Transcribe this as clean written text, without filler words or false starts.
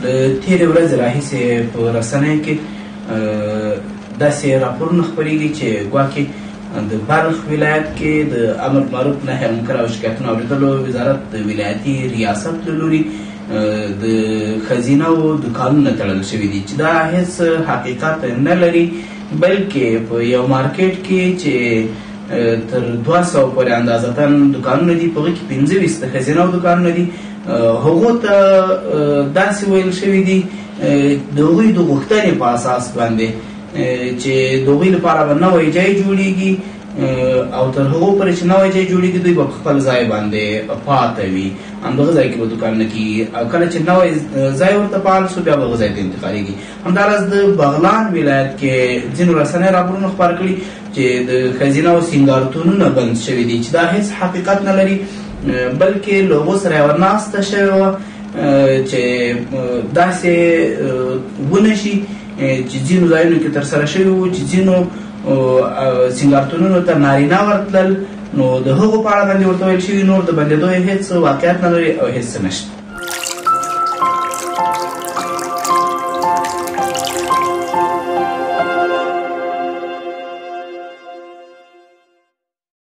د تېرې ورځې راهیسې په رسنیو کې داسې راپورونه خپرېږي چې ګواکې د بلخ ولایت کې د امر معروف نهي عن منکر او شکایتونو اورېدلو وزارت د ولایتي ریاست له لوري د خزینه او دوکانونه تړل شوي دي چې دا هېڅ حقیقت نه لري، بلکې په یو مارکیټ کې چې تر 200 پورې اندازتن دوکانونه دي، په هغه کې 25 د خزینه او دوکانونه دي. هغو ته داسې ویل شوي دي د هغوی د غوښتنې په اساس باندې چې د هغوی لپاره به نوی ځای جوړېږي او تر هغو پورې چې نوی ځای جوړېږي دوی به په خپل ځای باندې پاته وي، همدغه ځای کې به دوکانونه کېږي او کله چې نوی ځای ورته فعال شو بیا به هغه ځای ته انتقالېږي. همداراز د بغلان ولایت کې ځینو رسنیو راپورونه خپاره کړي چې د ښځینه او سینګارتونونه بند شوي دي چې دا هېڅ حقیقت نه لري، بلکې له هغو سره یوه ناسته شوې وه چې داسې ونه شي چې ځینو ځایونو کې ترسره شوي وو چې ځینو سینګارتونونو ته نارینه ورتلل، نو د هغو په اړه باندې ورته ویل شوي نور د بندېدو هېڅ واقعیت نه لري او هېڅ څه نشته.